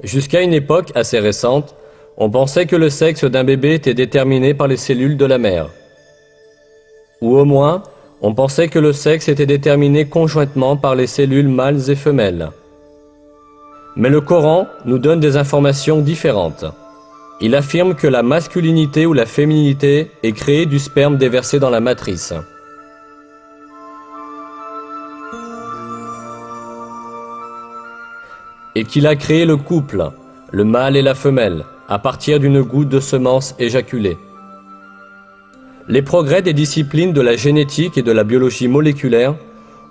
Jusqu'à une époque assez récente, on pensait que le sexe d'un bébé était déterminé par les cellules de la mère. Ou au moins, on pensait que le sexe était déterminé conjointement par les cellules mâles et femelles. Mais le Coran nous donne des informations différentes. Il affirme que la masculinité ou la féminité est créée du sperme déversé dans la matrice. Et qu'il a créé le couple, le mâle et la femelle, à partir d'une goutte de semence éjaculée. Les progrès des disciplines de la génétique et de la biologie moléculaire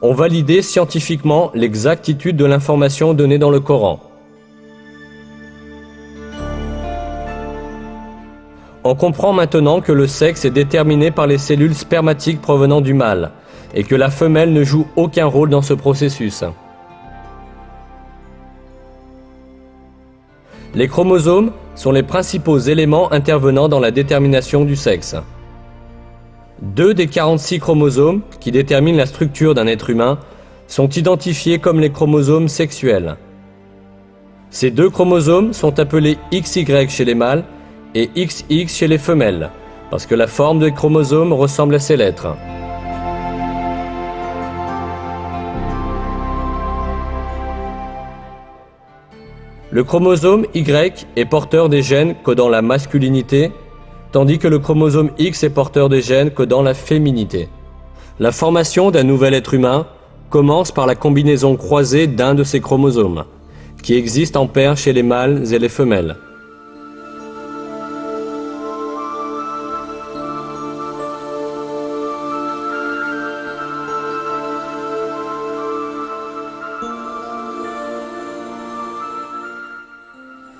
ont validé scientifiquement l'exactitude de l'information donnée dans le Coran. On comprend maintenant que le sexe est déterminé par les cellules spermatiques provenant du mâle et que la femelle ne joue aucun rôle dans ce processus. Les chromosomes sont les principaux éléments intervenant dans la détermination du sexe. 2 des 46 chromosomes qui déterminent la structure d'un être humain sont identifiés comme les chromosomes sexuels. Ces 2 chromosomes sont appelés XY chez les mâles et XX chez les femelles, parce que la forme des chromosomes ressemble à ces lettres. Le chromosome Y est porteur des gènes codant la masculinité, tandis que le chromosome X est porteur des gènes codant la féminité. La formation d'un nouvel être humain commence par la combinaison croisée d'un de ces chromosomes, qui existe en paire chez les mâles et les femelles.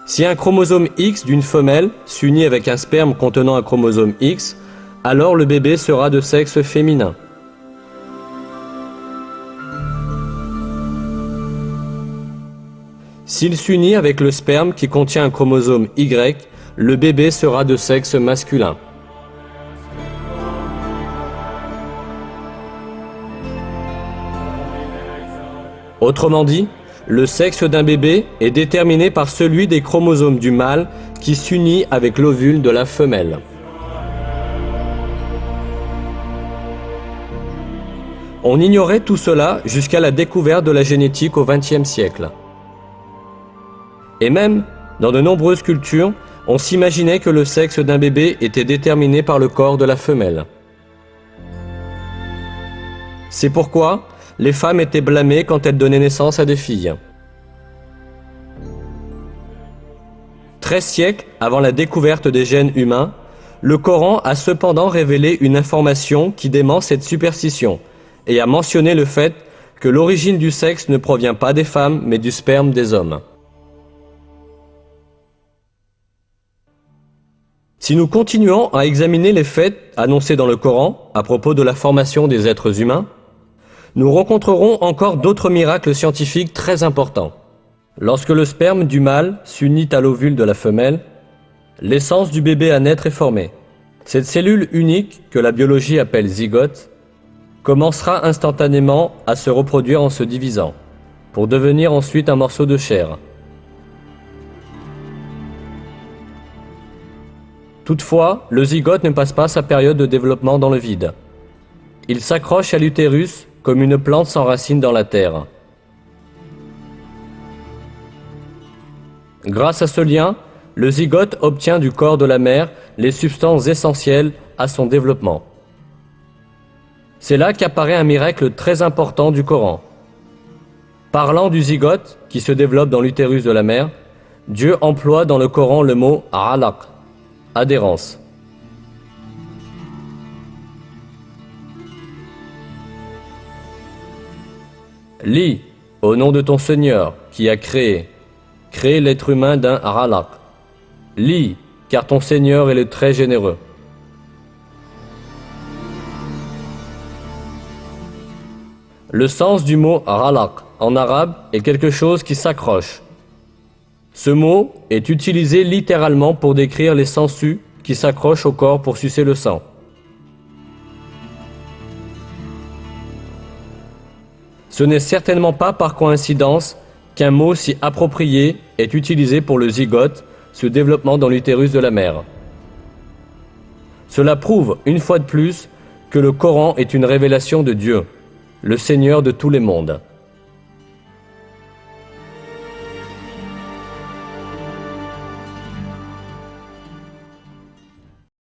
Si un chromosome X d'une femelle s'unit avec un sperme contenant un chromosome X, alors le bébé sera de sexe féminin. S'il s'unit avec le sperme qui contient un chromosome Y, le bébé sera de sexe masculin. Autrement dit, le sexe d'un bébé est déterminé par celui des chromosomes du mâle qui s'unit avec l'ovule de la femelle. On ignorait tout cela jusqu'à la découverte de la génétique au XXe siècle. Et même, dans de nombreuses cultures, on s'imaginait que le sexe d'un bébé était déterminé par le corps de la femelle. C'est pourquoi les femmes étaient blâmées quand elles donnaient naissance à des filles. 13 siècles avant la découverte des gènes humains, le Coran a cependant révélé une information qui dément cette superstition et a mentionné le fait que l'origine du sexe ne provient pas des femmes mais du sperme des hommes. Si nous continuons à examiner les faits annoncés dans le Coran à propos de la formation des êtres humains, nous rencontrerons encore d'autres miracles scientifiques très importants. Lorsque le sperme du mâle s'unit à l'ovule de la femelle, l'essence du bébé à naître est formée. Cette cellule unique, que la biologie appelle zygote, commencera instantanément à se reproduire en se divisant, pour devenir ensuite un morceau de chair. Toutefois, le zygote ne passe pas sa période de développement dans le vide. Il s'accroche à l'utérus comme une plante s'enracine dans la terre. Grâce à ce lien, le zygote obtient du corps de la mère les substances essentielles à son développement. C'est là qu'apparaît un miracle très important du Coran. Parlant du zygote qui se développe dans l'utérus de la mère, Dieu emploie dans le Coran le mot « alaq », adhérence. Lis, au nom de ton Seigneur, qui a créé l'être humain d'un alaq. Lis, car ton Seigneur est le très généreux. Le sens du mot alaq en arabe est quelque chose qui s'accroche. Ce mot est utilisé littéralement pour décrire les sangsues qui s'accrochent au corps pour sucer le sang. Ce n'est certainement pas par coïncidence qu'un mot si approprié est utilisé pour le zygote, ce développement dans l'utérus de la mère. Cela prouve, une fois de plus, que le Coran est une révélation de Dieu, le Seigneur de tous les mondes.